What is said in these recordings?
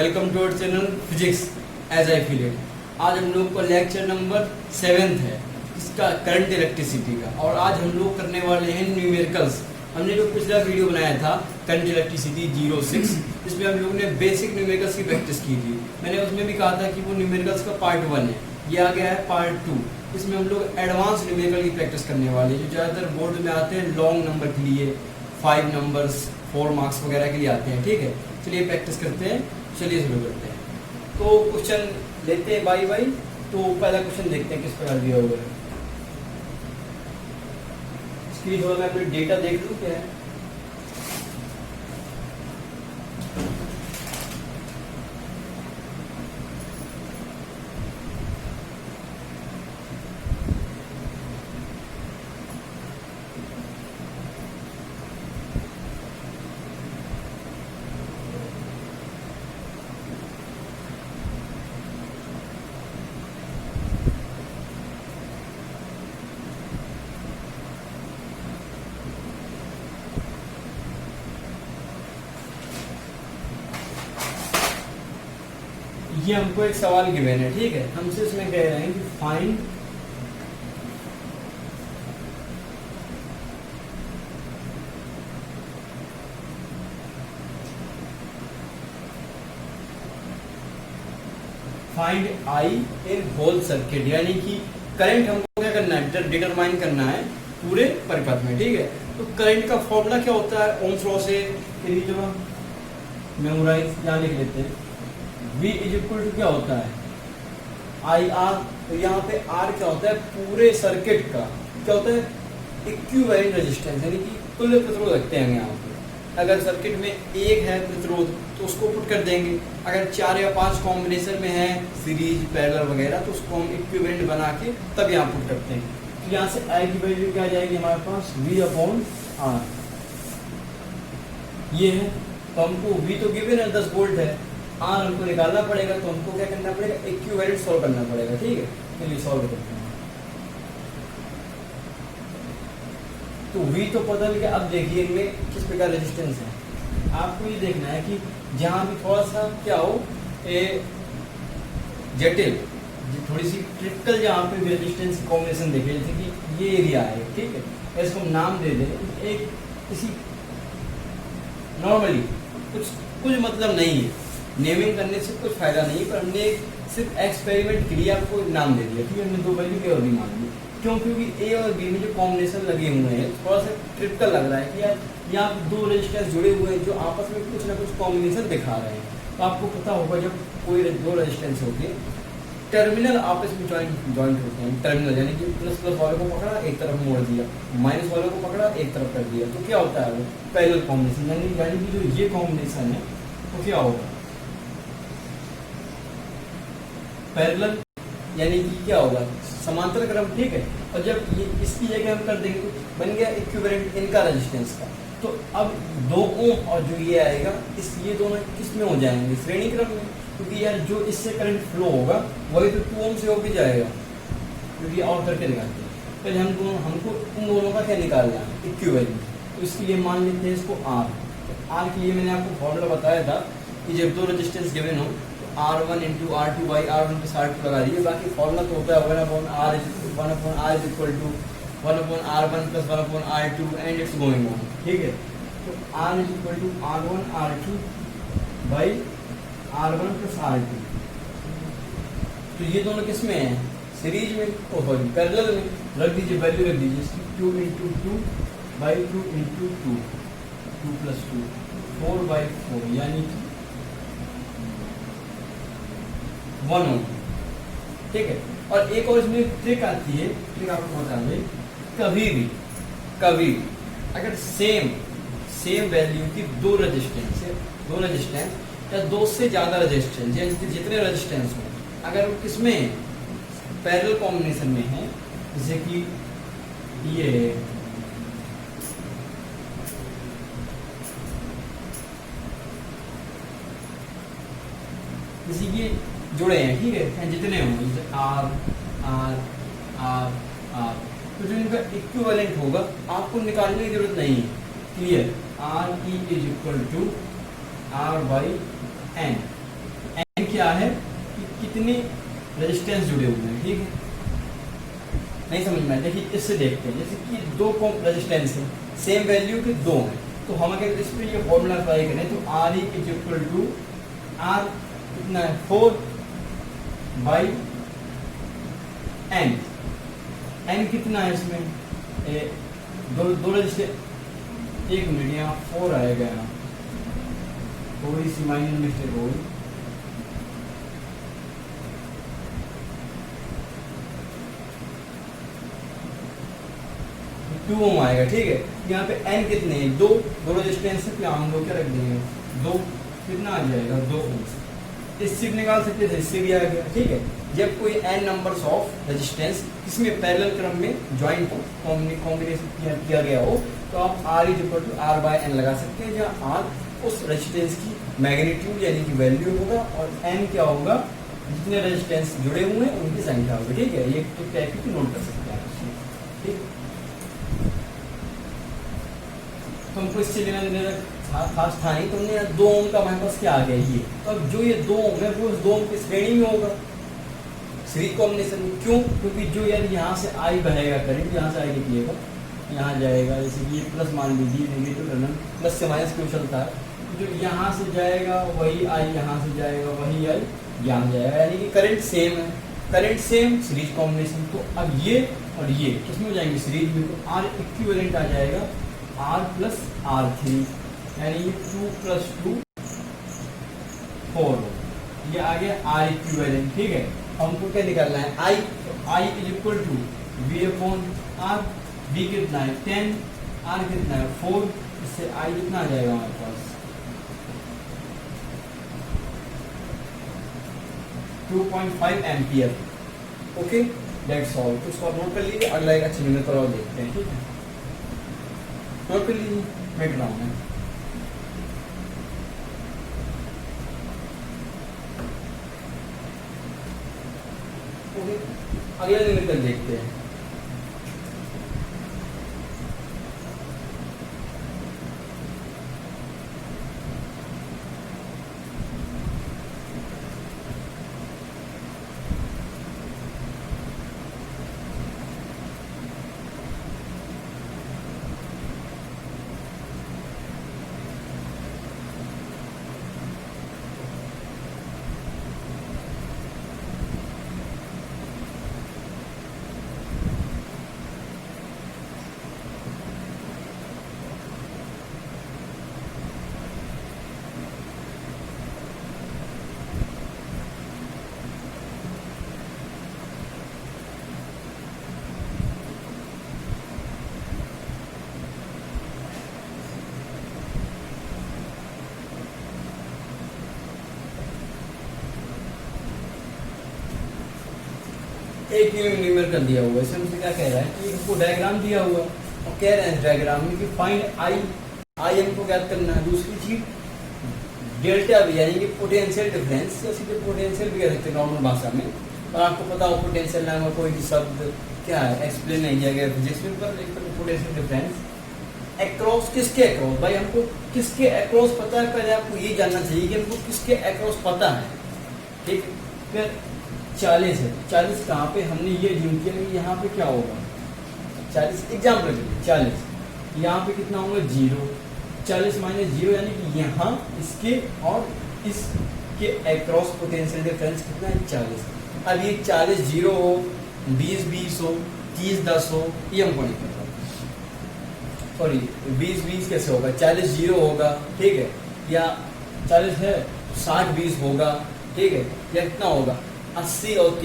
Welcome to our channel physics as I feel it. आज हम लोग का लेक्चर नंबर 7 है, इसका करंट इलेक्ट्रिसिटी का। और आज हम लोग करने वाले हैं न्यूमेरिकल्स। हमने जो पिछला वीडियो बनाया था करंट इलेक्ट्रिसिटी 06, इसमें हम लोग ने बेसिक न्यूमेरिकल्स की प्रैक्टिस की थी। मैंने उसमें भी कहा था कि वो न्यूमेरिकल्स का पार्ट 1 है, ये आ गया है पार्ट 2। इसमें हम लोग एडवांस न्यूमेरिकल की प्रैक्टिस करने वाले हैं, जो ज़्यादातर बोर्ड में आते हैं लॉन्ग नंबर के लिए, 5 नंबर्स 4 मार्क्स वगैरह के लिए आते हैं। ठीक है, चलिए प्रैक्टिस करते हैं, चलिए शुरू करते हैं। तो क्वेश्चन लेते हैं बाई बाई। तो पहला क्वेश्चन देखते हैं किस प्रकार दिया हुआ है। इसकी थोड़ा मैं अपने डेटा देख लूँ क्या है। ये हमको एक सवाल गिवन है, ठीक है। हमसे इसमें कह रहे हैं कि find I in whole circuit, यानी कि करंट हमको क्या करना है, डिटरमाइन करना है पूरे परिपथ में। ठीक है, तो करंट का फॉर्मूला क्या होता है, ओम्स लॉ से मेमोराइज यहाँ लिख लेते हैं। V इज इक्वल टू क्या होता है, आई आर। तो यहाँ पे R क्या होता है, पूरे सर्किट का क्या होता है, इक्विवेलेंट रेजिस्टेंस, यानी कि तुल्य प्रतिरोध रखते हैं यहाँ पे। अगर सर्किट में एक है प्रतिरोध तो उसको पुट कर देंगे, अगर 4 या 5 कॉम्बिनेशन में है, सीरीज पैरेलल वगैरह, तो उसको हम इक्विवेलेंट बना के तब यहाँ पुट करते हैं। तो यहाँ से I की वैल्यू क्या आ जाएगी हमारे पास, V/R। ये है, तो हमको V तो गिवन है 10 वोल्ट है, R हमको निकालना पड़ेगा, तो हमको क्या करना पड़ेगा, इक्विवेलेंट सॉल्व करना पड़ेगा। ठीक है, चलिए सॉल्व करते हैं। तो V तो पता लग गया। अब देखिए इनमें किस प्रकार रेजिस्टेंस है। आपको ये देखना है कि जहाँ भी थोड़ा सा क्या हो, जटिल, थोड़ी सी क्रिटिकल जहाँ पे भी रेजिस्टेंस कॉम्बिनेशन देखे, जैसे कि ये एरिया है, ठीक है, इसको हम नाम दे दें एक, किसी नॉर्मली कुछ मतलब नहीं है, नेमिंग करने से कुछ फायदा नहीं, पर हमने सिर्फ एक्सपेरिमेंट के लिए आपको नाम दे दिया। ठीक है, हमने 2 वैल्यू ए और बी मान ली। क्यों, क्योंकि ए और बी में जो कॉम्बिनेशन लगे हुए हैं थोड़ा सा क्रिटिकल लग रहा है कि यार यहाँ 2 रेजिस्टेंस जुड़े हुए हैं जो आपस में कुछ ना कुछ कॉम्बिनेशन दिखा रहे हैं। तो आपको पता होगा जब कोई 2 रेजिस्टेंस होते हैं, टर्मिनल आपस में जॉइंट होते हैं। टर्मिनल यानी कि प्लस वाले को पकड़ा एक तरफ मोड़ दिया, माइनस वाले को पकड़ा एक तरफ कर दिया, तो क्या होता है वो पैरेलल कॉम्बिनेशन, यानी कि जो ये कॉम्बिनेशन है तो क्या होगा, पैरेलल, यानी कि क्या होगा, समांतर क्रम। ठीक है, और जब ये इसकी जगह हम कर देंगे तो बन गया इक्विवेलेंट इनका रेजिस्टेंस का। तो अब 2 ओम और जो ये आएगा, ये दोनों किस में हो जाएंगे, श्रेणी क्रम में, क्योंकि यार जो इससे करंट फ्लो होगा वही तो 2 ओम से होके जाएगा, क्योंकि और करके दिखाते हैं। पहले हमको इन दोनों का क्या निकालना है, इक्विवेलेंट। तो इसके लिए मान लेते हैं इसको R। तो R के लिए मैंने आपको फॉर्मूला बताया था कि जब 2 रेजिस्टेंस गिवन हो R1 × R2 by R1 + R2 लगा दीजिए। बाकी फॉर्मूला तो होता है 1/R is equal to 1/R1 + 1/R2 and it's going on. ठीक है, तो R is equal to R1 R2 by R1 + R2। तो ये दोनों किस में है, सीरीज में, सॉरी पैरेलल में। रख दीजिए, वैल्यू रख दीजिए इसकी, 2 × 2 by 2 × 2, 2 + 2 4/4, यानी कि 1 ओम। ठीक है, और एक और इसमें ट्रिक आती है, ट्रिक आपको बता दें, कभी अगर सेम वैल्यू की 2 रेजिस्टेंस या 2 से ज़्यादा रेजिस्टेंस, या जितने रेजिस्टेंस हो, अगर वो किसमें पैरेलल कॉम्बिनेशन में है, जैसे कि ये जैसे कि जुड़े हैं, ठीक है, जितने होंगे, जैसे R R R R, तो जो इनका इक्विवेलेंट होगा आपको निकालने की जरूरत नहीं है। Clear, R E is equal to R/N। N क्या है कि कितने रेजिस्टेंस जुड़े हुए हैं, ठीक है। नहीं समझ में आया, देखिए इससे देखते हैं, जैसे कि दो रेजिस्टेंस है, सेम वैल्यू के दो हैं, तो हम अगर इस पर ये फॉर्मूला अप्लाई करें तो R E is equal to R कितना है 4/n। n कितना है इसमें दो रजिस्टर, एक मिनट यहाँ 4 आएगा, यहाँ थोड़ी सी माइनर मिस्टेक हो गई। टू ओम आएगा, ठीक है। यहाँ पे n कितने हैं, दो रेजिस्टेंस है, यहाँ हम लोग क्या रख देंगे, दो, कितना आ जाएगा 2 ओम। इससे भी निकाल सकते थे, इससे भी आ गया, ठीक है। जब कोई n नंबर्स ऑफ रेजिस्टेंस इसमें पैरेलल क्रम में ज्वाइंट हो, कॉम्बिनेशन किया गया हो, तो आप r is equal to r/n लगा सकते हैं, जहाँ r उस रेजिस्टेंस की मैग्नीट्यूड यानी कि वैल्यू होगा और n क्या होगा, जितने रेजिस्टेंस जुड़े हुए हैं उनकी संख्या होगी, ठीक है। ये तो क्या है, नोट कर सकते हैं, ठीक। तो हमको इससे लेना देना खास था नहीं, तो हमने 2 ओम का हमारे पास क्या आ गया ये। तो अब जो ये 2 ओम है वो उस 2 ओम की श्रेणी में होगा, सीरीज कॉम्बिनेशन में। क्यों? क्योंकि जो यार यहाँ से आई बहेगा करंट, यहाँ से आई निकलेगा, यहाँ जाएगा, जैसे कि ये प्लस मान लीजिए, नेगेटिव टर्मिनल प्लस से माइनस क्यों चलता है, जो यहाँ से जाएगा वही आई यहाँ से जाएगा, वही आई यहाँ जाएगा, यानी कि करंट सेम है, करंट सेम, सीरीज कॉम्बिनेशन। तो अब ये और ये किसमें हो जाएंगे, सीरीज में, तो आर इक्विवेलेंट आ जाएगा R प्लस R3, यानी ये 2 + 2 4, ये आ गया R इक्विवेलेंट, ठीक है। हमको क्या निकालना है, I is equal to V/R, V कितना है 10, R कितना है 4, इससे I कितना आ जाएगा हमारे पास 2.5 एम्पियर। Okay, that's all. तो इसको आप नोट कर लीजिए, अगला एक अच्छे नंबर पर और देखते हैं, ठीक है। नोट कर लीजिए, मिट रहा हूँ मैं। अगला न्यूमेरिकल देखते हैं। एक न्यूमेरिकल दिया हुआ है, इसमें मुझे क्या कह रहा है कि हमको डायग्राम दिया हुआ है और कह रहे हैं डायग्राम में कि फाइंड आई हमको ज्ञात करना है। दूसरी चीज डेल्टा भी, यानी कि पोटेंशियल डिफरेंस, या सीधे पोटेंशियल भी कह सकते हैं नॉर्मल भाषा में। और आपको पता हो पोटेंशियल नाम का कोई भी शब्द क्या है, एक्सप्लेन नहीं किया गया फिजिक्स में, पर पोटेंशियल डिफरेंस अक्रॉस, किसके अक्रॉस, भाई हमको किसके अक्रॉस पता है, पहले आपको ये जानना चाहिए कि हमको किसके अक्रॉस पता है, ठीक। फिर 40 है, 40 कहाँ पे, हमने ये यूज किया कि यहाँ पे क्या होगा 40, एग्जाम्पल के लिए 40, यहाँ पे कितना होगा 0, 40 - 0 यानी कि यहाँ इसके और इसके अक्रॉस पोटेंशियल डिफरेंस कितना है 40। अब ये 40 0 हो, 20 20 हो, 30 10 हो, ये हमको नहीं पता। सॉरी 20 20 कैसे होगा, 40 0 होगा, ठीक है, या 40 है 60 20 होगा, ठीक है, या कितना होगा 80 और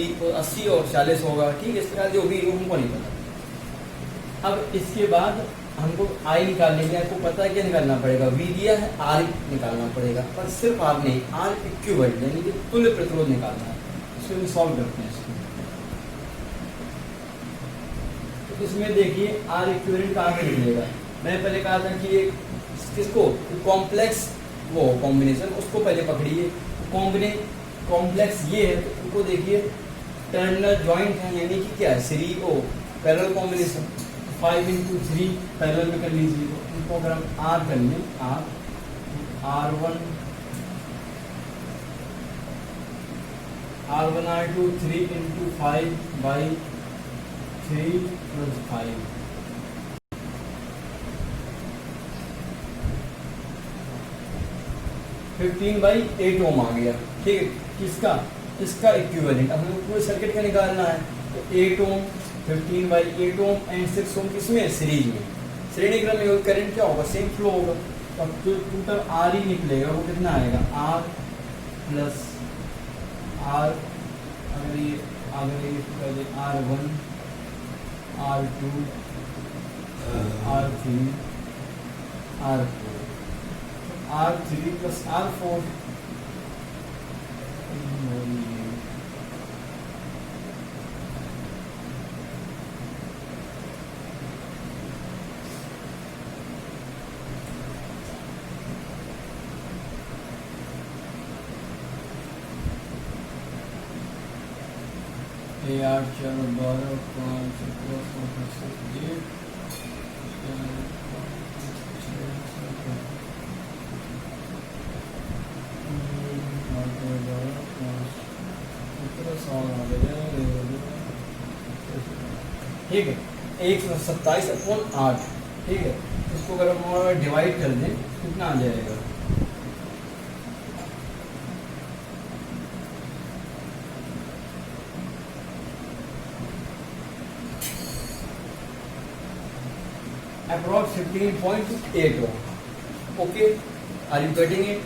40 होगा, ठीक है। इस प्रकार जो भी हमको नहीं पता। अब इसके बाद हमको आई निकालने के लिए आपको पता है क्या निकालना पड़ेगा, वी दिया है आर निकालना पड़ेगा, पर सिर्फ आर नहीं, आर इक्विवेलेंट यानी कि तुल्य प्रतिरोध निकालना है। इसको हम सॉल्व करते हैं इसको। तो इसमें देखिए आर इक्विवेलेंट कहाँ से निकलेगा, मैंने पहले कहा था कि ये किसको कॉम्प्लेक्स वो कॉम्बिनेशन, उसको पहले पकड़िए। कॉम्प्लेक्स ये है, तो उनको देखिए टर्मिनल जॉइंट है, यानी कि क्या है सीरीज ओ पैरेलल कॉम्बिनेशन, 5 × 3 पैरेलल में कर लीजिए। तो इनको अगर हम आर कर लें, R1 R1 R2 3 into 5/3 plus 5 15/8 ओम आ गया। ठीक है, किसका? इसका इक्विवेलेंट। अब हमें पूरे सर्किट का निकालना है, तो 8 ओम 15/8 ओम एंड 6 ओम किसमें? सीरीज में। श्रेणी क्रम में करंट क्या होगा? सेम फ्लो होगा। अब जो टोटल आर ही निकलेगा वो कितना आएगा? आर प्लस आर, अगर ये R1 R2 R3 R4 R3 plus R4 8 4 12 5 ठीक है, 127/8। ठीक है, इसको अगर हम डिवाइड कर दें कितना आ जाएगा? अप्रॉक्स 15.8 हो। Okay, are you getting it?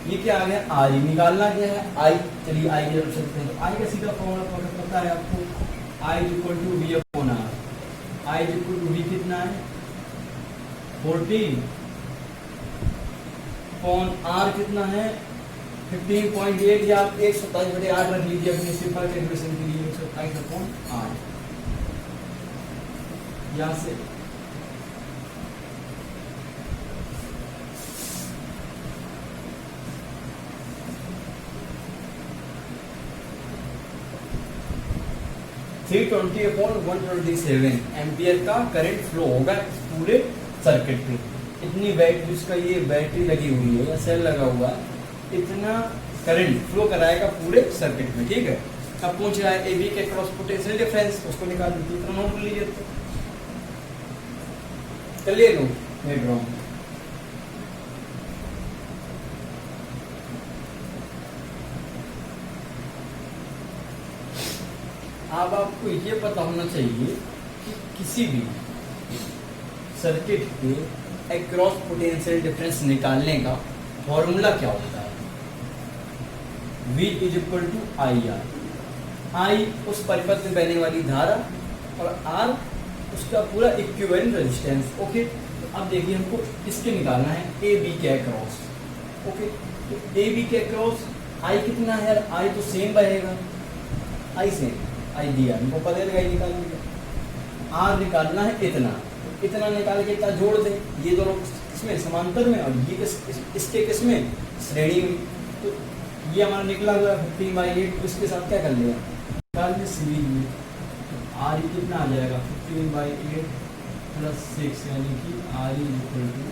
ये क्या आ गया? आर ई निकालना क्या है? आई। चलिए आई की तरफ चलते हैं। तो आई का सीधा फॉर्मूला पता है आपको, I equal to V upon R. I equal to V कितना है? 14 अपॉन आर कितना है? 15.8, या आप 127/8 रख लीजिए अपने सिंपल कैलकुलेशन के लिए। 127/8 यहाँ से थ्री 20/127 एम्पियर का करंट फ्लो होगा इस पूरे सर्किट में। इतनी बैटरी, इसका ये बैटरी लगी हुई है या सेल लगा हुआ है, इतना करंट फ्लो कराएगा पूरे सर्किट में। ठीक है, अब पूछ रहा है ए बी के क्रॉस पोटेंशियल डिफरेंस, उसको निकाल दीजिए। इतना नोट कर लीजिए, चलिए लो मैं ड्रॉ। अब आपको ये पता होना चाहिए कि किसी भी सर्किट के अक्रॉस पोटेंशियल डिफरेंस निकालने का फॉर्मूला क्या होता है? V is equal to I R. I उस परिपथ में बहने वाली धारा और R उसका पूरा इक्विवेलेंट रेजिस्टेंस। ओके, तो अब देखिए हमको इसके निकालना है ए बी के अक्रॉस। ओके, तो ए बी के अक्रॉस आई कितना है? आई तो सेम बहेगा, आई सेम, आई दिया हमको पता लगा, निकाल लिया। आर निकालना है इतना, इतना निकाल के इतना जोड़ दे। ये दोनों किसमें? समांतर में, और ये इसके किसमें? श्रेणी में। तो ये हमारा निकला हुआ 15/8, इसके साथ क्या कर लिया? निकाल दिया सीरीज में। तो आर कितना आ जाएगा? 15/8 प्लस 6, यानी कि आर इक्वल टू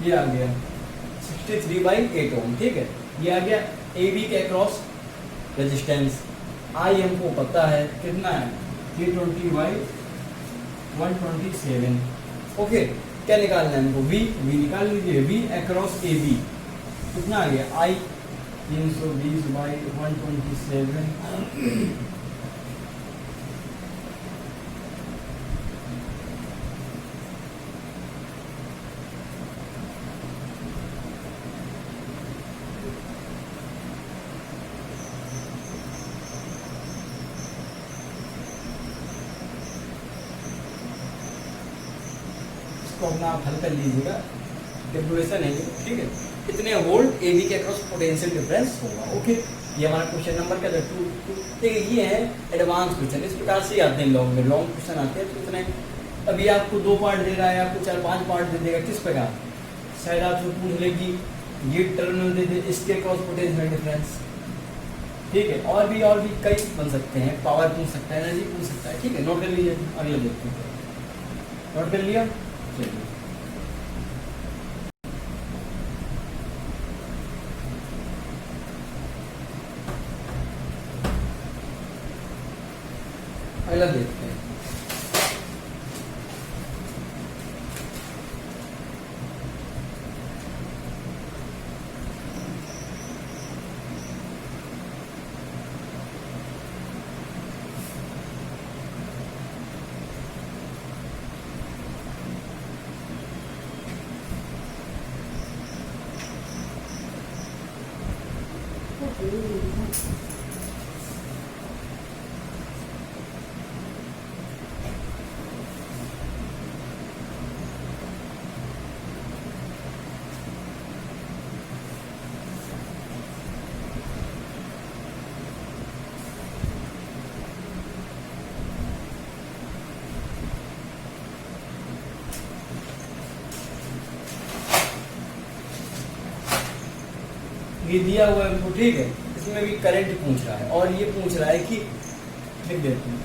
ये आ गया 63/8 ओम। ठीक है, ये आ गया ए बी के अक्रॉस रेजिस्टेंस। आई हमको पता है कितना है? 320/127। ओके, क्या निकालना है हमको? वी निकाल लीजिए। वी अक्रॉस ए बी कितना आ गया? आई 320/127 अपना आप हल कर लीजिएगा, कैलकुलेशन है। ठीक है, कितने वोल्ट ए बी के अक्रॉस पोटेंशियल डिफरेंस होगा। ओके, ये हमारा क्वेश्चन नंबर क्या था? 2। ठीक है, ये है एडवांस क्वेश्चन, इस प्रकार से आते हैं लॉन्ग में। लॉन्ग क्वेश्चन आते हैं तो इतने, अभी आपको 2 पार्ट दे रहा है, आपको 4-5 पार्ट दे देगा, किस प्रकार? शायद आपसे पूछ ले कि ये टर्मिनल दे दे, इसके क्रॉस पोटेंशियल डिफरेंस, ठीक है। और भी कई बन सकते हैं, पावर पूछ सकता है, एनर्जी पूछ सकता है, ठीक है। नोट कर लीजिए, अगले देखते हैं। नोट कर लिया, चलिए अगला देखते हैं। ये दिया हुआ है हमको, ठीक है। इसमें भी करंट पूछ रहा है और ये पूछ रहा है कि, लिख देते हैं,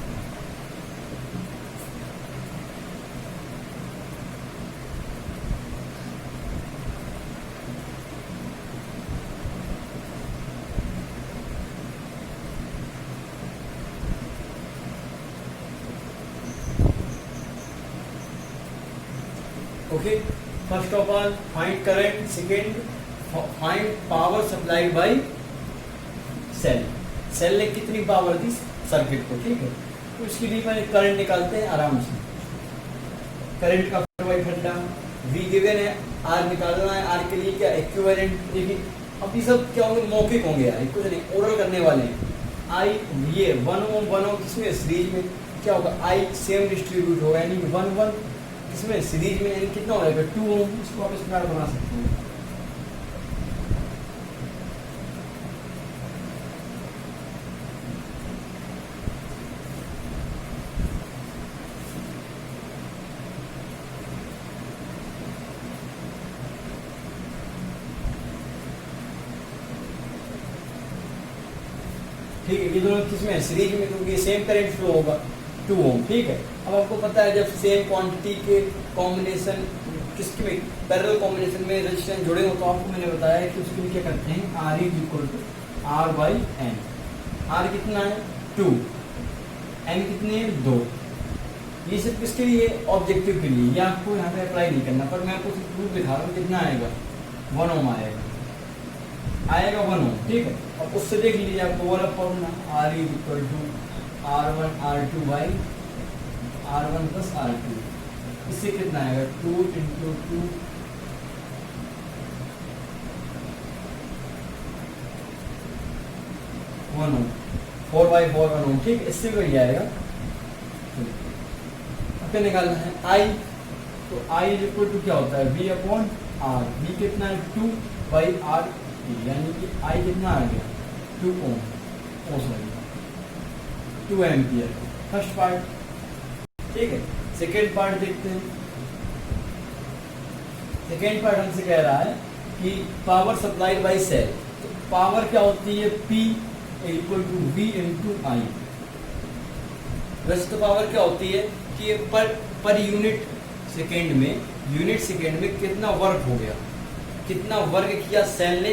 okay. First of all find current, second find power supplied by cell. Cell ने कितनी पावर दी सर्किट को, ठीक है। तो इसके लिए पहले करंट निकालते हैं आराम से। करंट का फंडा V गिवन है, R निकालना है। R के लिए क्या इक्विवेलेंट, देखिए अब ये सब क्या होंगे, मौखिक होंगे यार, कुछ नहीं, ओरल करने वाले हैं। I ये 1 ओम किसमें, सीरीज में, क्या होगा, I सेम डिस्ट्रीब्यूट होगा, यानी 1 इसमें सीरीज में, यानी कितना हो जाएगा 2 ओम। इसको आप इस प्रकार बना सकते हैं। ठीक है, ये दोनों किसमें है, सीरीज में, क्योंकि सेम करंट फ्लो होगा 2 ओम, ठीक है। अब आपको पता है जब सेम क्वांटिटी के कॉम्बिनेशन किसके में, पैरेलल कॉम्बिनेशन में रेजिस्टेंस जुड़े हो, तो आपको मैंने बताया कि उसके लिए क्या करते हैं, R is equal to R/N। R कितना है 2, N कितने हैं 2। ये सिर्फ किसके लिए, ऑब्जेक्टिव के लिए, ये आपको यहाँ पे अप्लाई नहीं करना, पर मैं आपको प्रूफ दिखा रहा हूँ। कितना आएगा 1 ओम आएगा 1 ओम, ठीक है। अब उससे देख लीजिए, आपको वाला formula R is equal to R1 R2 by R1 plus R2। इससे कितना आएगा 2 इंटू 2 1 ओम, 4/4 1 ओम, ठीक। इससे भी आएगा। अब क्या निकालना है I, तो I इज इक्वल टू क्या होता है V/R। V कितना है 2/R, यानी कि I कितना आ गया 2 ओम, सॉरी 2 एम्पियर। फर्स्ट पार्ट, ठीक है। सेकेंड पार्ट देखते हैं। सेकेंड पार्ट हमसे कह रहा है कि पावर सप्लाइड बाय सेल। तो पावर क्या होती है, P equal to V into I. वैसे तो पावर क्या होती है कि पर यूनिट सेकेंड में कितना वर्क हो गया, कितना वर्क किया सेल ने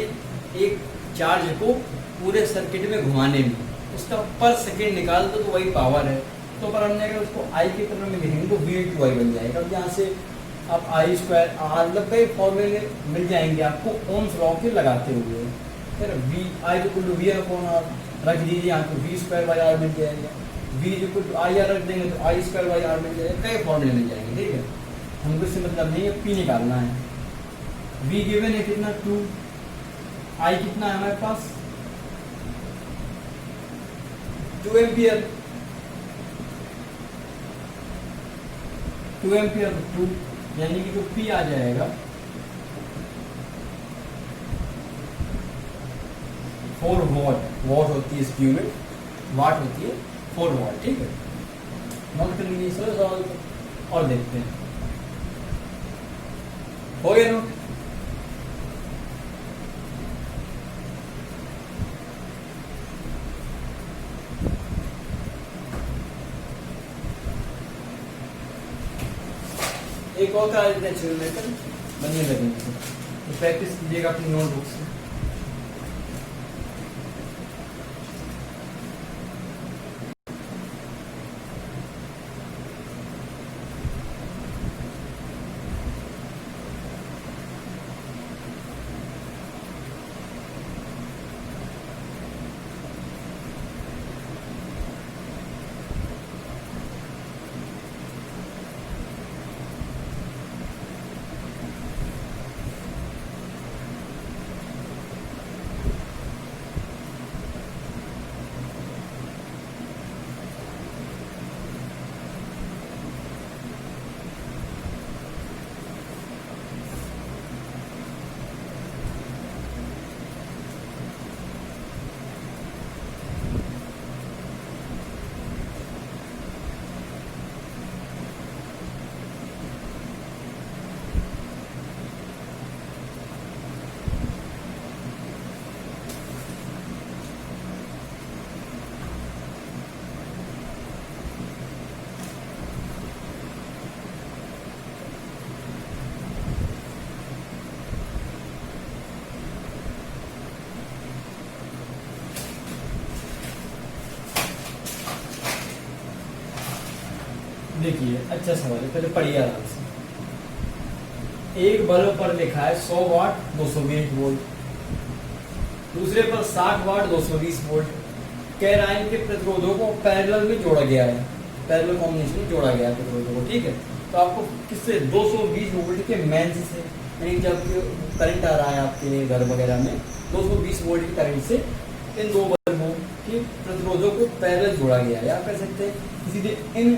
एक चार्ज को पूरे सर्किट में घुमाने में, उसका पर सेकेंड निकाल दो तो वही पावर है। तो पर हमने अगर उसको आई के टर्म में लिखेंगे तो V/I बन जाएगा। अब यहाँ से आप I² R मतलब कई फॉर्मूले मिल जाएंगे आपको ओम्स लॉ के लगाते हुए। फिर V/I V/R रख दीजिए, यहाँ तो V²/R मिल जाएगा। V/IR रख देंगे तो I²/R मिल जाएगा। कई फॉर्मूले मिल जाएंगे, ठीक है। हमको इससे मतलब नहीं है, P निकालना है। V गिवन है कितना 2, I कितना है हमारे पास 2 एम्पियर, 2 एम्पियर 2, यानी कि जो P आ जाएगा 4 वॉट। वॉट होती है इसकी यूनिट, वाट होती है 4 वॉट, ठीक है। नोट कर लीजिए सवाल और देखते हैं, हो गया नोट। एक और करा देते हैं एक्सपेरिमेंटल, बनने लगेंगे तो प्रैक्टिस कीजिएगा अपनी नोटबुक से। देखिए अच्छा सवाल है, पहले पढ़िए आराम से। एक बल्ब पर लिखा है 100 वाट 220 वोल्ट, दूसरे पर 60 वाट 220 वोल्ट। कह रहा है इनके प्रतिरोधों को पैरेलल में जोड़ा गया है, पैरेलल कॉम्बिनेशन में जोड़ा गया है प्रतिरोधों को, ठीक है। तो आपको किससे 220 वोल्ट के मेंस से, यानी जब करंट आ रहा है आपके घर वगैरह में 220 वोल्ट के करंट से इन दो बल्बों के प्रतिरोधों को पैरेलल जोड़ा गया है। या कह सकते हैं सीधे इन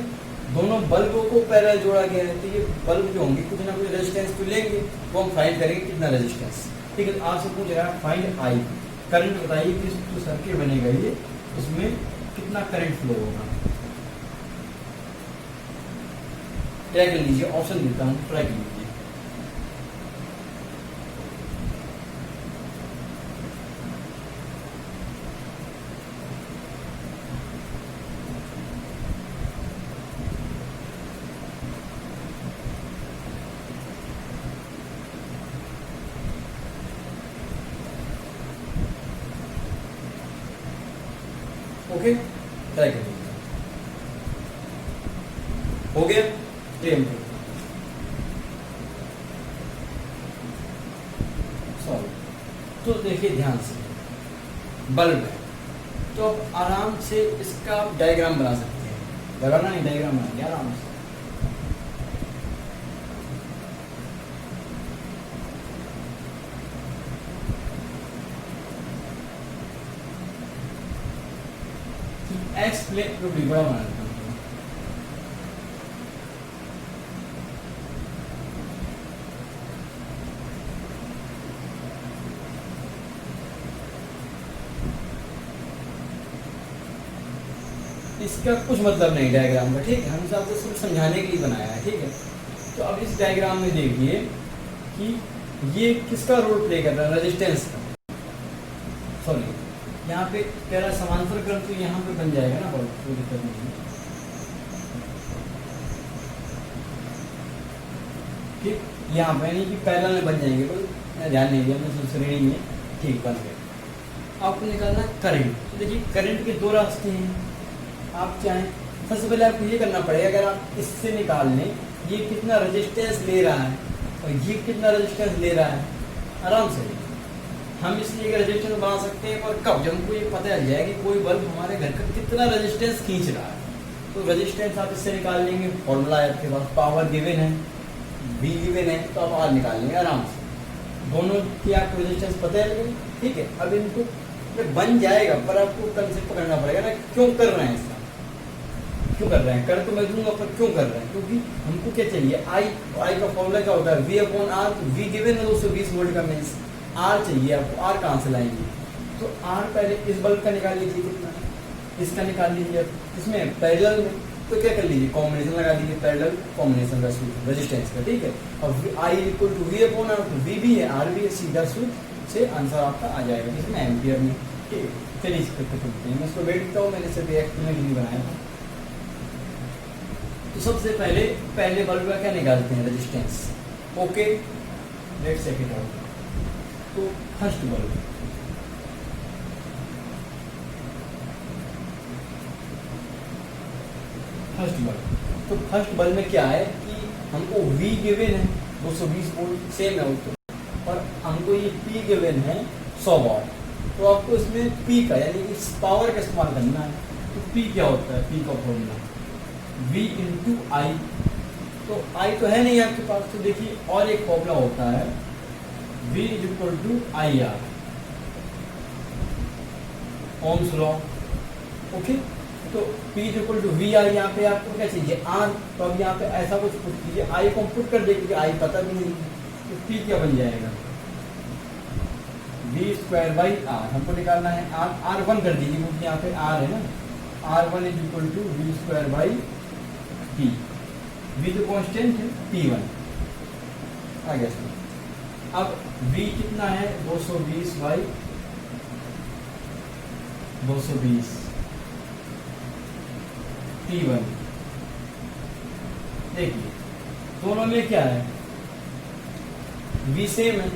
दोनों बल्बों को पैरेलल जोड़ा गया है। तो ये बल्ब जो होंगे कुछ ना कुछ रेजिस्टेंस तो लेंगे, वो हम फाइंड करेंगे कितना रेजिस्टेंस, ठीक है। आपसे पूछ रहा है फाइंड आई, करंट बताइए कि जो सर्किट बनेगा ये उसमें कितना करंट फ्लो होगा। ट्राई कर लीजिए, ऑप्शन देता हूँ, ट्राई कर लीजिए। ओके, ट्राई कर लीजिए। हो गया क्लियर? सॉरी, तो देखिए ध्यान से, बल्ब है तो आप आराम से इसका डायग्राम बना सकते हैं। लगाना नहीं, डायग्राम बनाइए आराम से। एक्स प्लेट को भी बड़ा बना देता हूँ। इसका कुछ मतलब नहीं डायग्राम का, ठीक है। हमने आपको सिर्फ समझाने के लिए बनाया है, ठीक है। तो अब इस डायग्राम में देखिए कि ये किसका रोल प्ले कर रहा है, रेजिस्टेंस का। सॉरी, यहाँ पे कह रहा है समांतर क्रम, तो यहाँ पे बन जाएगा ना बल्ब, कोई दिक्कत नहीं है, ठीक। यहाँ पे नहीं कि पैरेलल में बन जाएंगे, बल्ब ध्यान नहीं दिया मैं, श्रेणी में, ठीक, बन गए। आपको निकालना करंट। तो देखिए करंट के दो रास्ते हैं, आप चाहें सबसे पहले आपको ये करना पड़ेगा, अगर आप इससे निकाल लें ये कितना रेजिस्टेंस ले रहा है और ये कितना रेजिस्टेंस ले रहा है, आराम से हम इसलिए रेजिस्टेंस बना सकते हैं। पर कब, जब हमको ये पता चल जाए कि कोई बल्ब हमारे घर का कितना रेजिस्टेंस खींच रहा है, तो रेजिस्टेंस आप इससे निकाल लेंगे। फॉर्मूला है आपके पास, पावर गिवन है, V गिवन है, तो आप R निकाल लेंगे आराम से। दोनों की आपको रेजिस्टेंस पता है, ठीक है। अब इनको बन जाएगा, पर आपको कंसेप्ट पकड़ना पड़ेगा ना, क्यों कर रहे हैं ऐसा, क्यों कर रहे हैं। कर तो मैं दूंगा, पर क्यों कर रहे हैं, क्योंकि हमको क्या चाहिए, आई का फॉर्मूला क्या होता है, V/R। तो V गिवन है 220 वोल्ट का, मीन्स R चाहिए आपको। R कहाँ से लाएंगे, तो R पहले इस बल्ब का निकाल लीजिए कितना, इसका निकाल लीजिए। इसमें पैरेलल में तो क्या कर लीजिए, कॉम्बिनेशन लगा लीजिए, पैरेलल कॉम्बिनेशन का सूत्र रेजिस्टेंस का, ठीक है। और I = V/R, तो V भी है R भी है, सीधा सूत्र से आंसर आपका आ जाएगा, जिसमें एम्पियर में, ठीक है। चलिए इस पर चलते हैं, मैं इसको वेट करता हूँ, मैंने सिर्फ एक्सपेरिमेंट नहीं बनाया था। तो तो सबसे पहले पहले बल्ब का क्या निकालते हैं, resistance. Okay, let's check it out. तो फर्स्ट बल्ब, तो फर्स्ट बल्ब में क्या है कि हमको V गिवन है 220 वोल्ट, सेम है वो तो, और हमको ये P गिवन है 100 वाट। तो आपको इसमें P का यानी इस पावर का इस्तेमाल करना है। तो P क्या होता है, P का फॉर्मूला V इंटू आई। तो I तो है नहीं आपके पास, तो देखिए और एक फॉर्मूला होता है V is equal to I R, Ohm's law. Okay, तो P is equal to V R, यहाँ पे आपको क्या चाहिए, R। तो अब यहाँ पे ऐसा कुछ पुट कीजिए, I को पुट कर देंगे, I पता भी नहीं, तो P क्या बन जाएगा, V स्क्वायर बाई R। हमको निकालना है R1 कर दीजिए, क्योंकि यहाँ पे R है ना। R1 is equal to V square by P। V तो कॉन्स्टेंट है, P1 आ गया इसमें। अब V कितना है, 220 बाई 220 P1। देखिए दोनों में क्या है, V सेम है,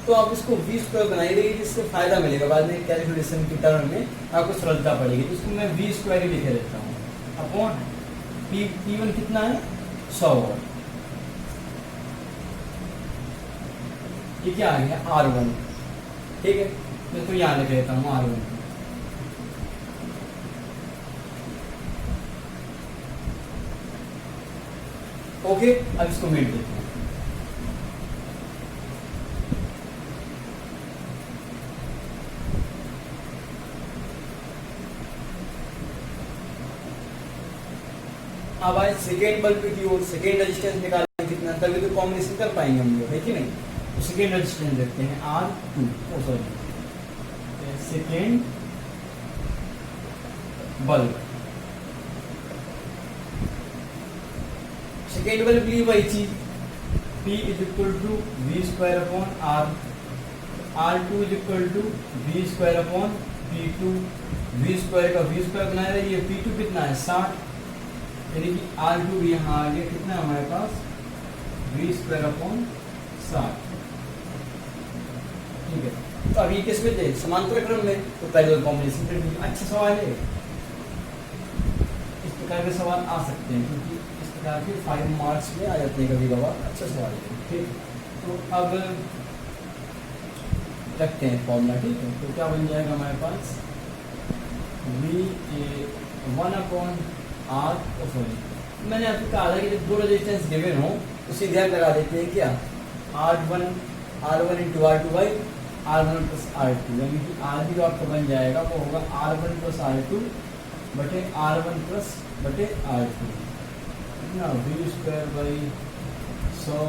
तो आप इसको V स्क्वायर बनाइए, जिससे फायदा मिलेगा बाद में कैलकुलेशन की टर्म में आपको सरलता पड़ेगी। तो इसको मैं V स्क्वायर ही लिखे देता हूँ अपॉन P1 कितना है 100 वाट। ये क्या आ गया R1, ठीक है, मैं तो यहाँ लिख लेता हूँ R1। ओके, अब इसको मिट देते हैं। अब आए सेकेंड बल्ब की ओर, सेकेंड रेजिस्टेंस निकालेंगे कितना, तभी तो कॉम्बिनेशन कर पाएंगे हम लोग, है कि नहीं। तो सेकेंड रेजिस्टेंस देखते हैं R2, sorry second bulb. Second bulb के लिए वही चीज, P is equal to V square upon R, R2 is equal to V square upon P2। V square का वी स्क्वायर बनाया रही, P2 कितना है 60, यानी कि R2 भी यहाँ आ गया, कितना है हमारे पास वी स्क्वायर अपॉन 60। ठीक है, तो अभी किस में थे, समांतर क्रम में, तो पैरेलल कॉम्बिनेशन कर दीजिए। अच्छा सवाल है, इस प्रकार के सवाल आ सकते हैं, क्योंकि इस प्रकार के 5 मार्क्स में आ जाते हैं कभी कभार। अच्छा सवाल है, ठीक। तो अब रखते हैं फॉर्मूला, ठीक है। तो क्या बन जाएगा हमारे पास, V1 अपॉन R, सॉरी मैंने आपको कहा था कि जब दो रेजिस्टेंस गिवन हो तो सीधे आप लगा देते हैं क्या, R1 into R2 by R1 plus R2, यानी कि R भी आपका बन जाएगा, वो होगा R1 प्लस R2 बटे R1 प्लस बटे R2 ना, V स्क्वायर बाई 100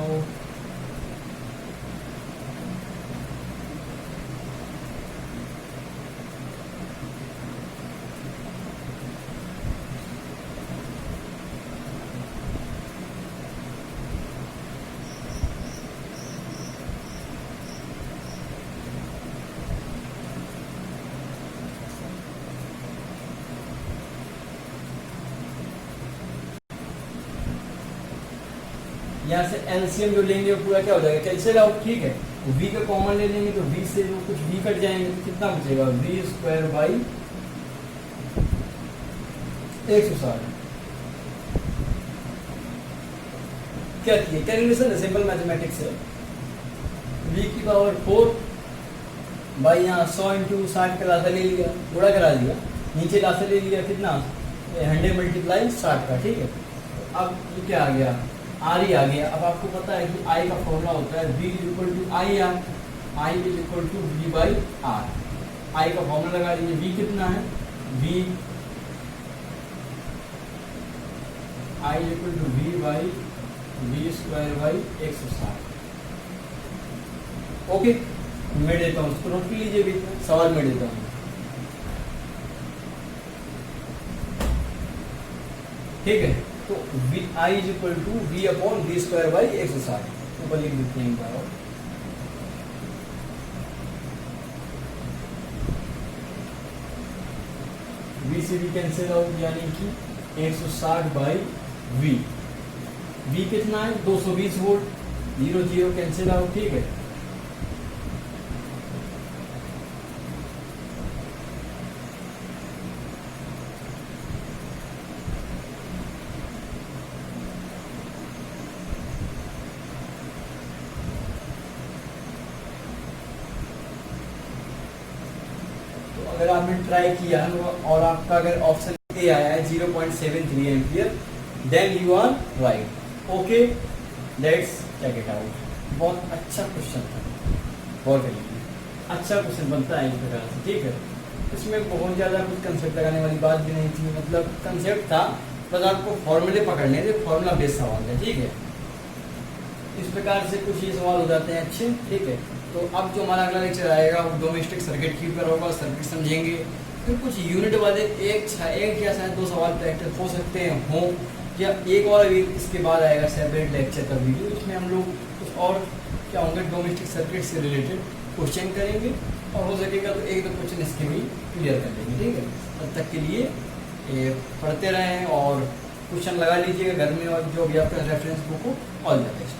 यहाँ से एलसीएम जो लेंगे वो पूरा क्या हो जाएगा, कैंसिल आउट, ठीक है। तो V का कॉमन ले लेंगे तो V से जो कुछ V कट जाएंगे तो कितना बचेगा, V स्क्वायर बाई 160। क्या किए, कैलकुलेशन है, सिंपल मैथमेटिक्स है। V की पावर 4 बाई यहाँ 100 इंटू 60 का लासा ले लिया, गुणा करा दिया, नीचे लासा ले लिया, कितना 100 मल्टीप्लाई 60 का, ठीक है। तो अब ये क्या आ गया, R ही आ गया। अब आपको पता है कि I का फॉर्मूला होता है V is equal to I R, I is equal to V by R. I का फॉर्मूला लगा लीजिए, V कितना है, V I is equal to V by V square by 160। Okay, मैं देता हूँ, उसको नोट कर लीजिए, भी सवाल मैं देता हूँ, ठीक है। तो I is equal to V upon V square by 160 ऊपर लिख देते हैं बार। V से भी कैंसिल आउट, यानी कि 160 बाई वी। वी कितना है 220 वोल्ट, 0 0 कैंसिल आउट, ठीक है। अगर आपने ट्राई किया और आपका अगर ऑप्शन ए आया है 0.73 ampere, then you are right. Okay, let's check it out. बहुत अच्छा क्वेश्चन था, गौर करिए, अच्छा क्वेश्चन बनता है इस प्रकार से, ठीक है। इसमें बहुत ज़्यादा कुछ कंसेप्ट लगाने वाली बात भी नहीं थी, मतलब कंसेप्ट था बस आपको फॉर्मूले पकड़ने थे, फॉर्मूला बेस्ड सवाल है, ठीक है। इस प्रकार से कुछ ये सवाल हो जाते हैं अच्छे, ठीक है। तो अब जो हमारा अगला लेक्चर आएगा वो डोमेस्टिक सर्किट की ऊपर होगा, सर्किट समझेंगे, फिर कुछ यूनिट वाले एक या शायद 2 सवाल प्रैक्टिस हो सकते हैं हों, या एक और अभी इसके बाद आएगा सेपरेट लेक्चर का वीडियो, इसमें हम लोग कुछ और क्या होंगे डोमेस्टिक सर्किट से रिलेटेड क्वेश्चन करेंगे, और हो सकेगा तो 1-2 क्वेश्चन इसके भी क्लियर कर लेंगे, ठीक है। तब तक के लिए पढ़ते रहें और क्वेश्चन लगा लीजिएगा घर में, और जो भी आपका रेफरेंस बुक हो, ऑल द बेस्ट।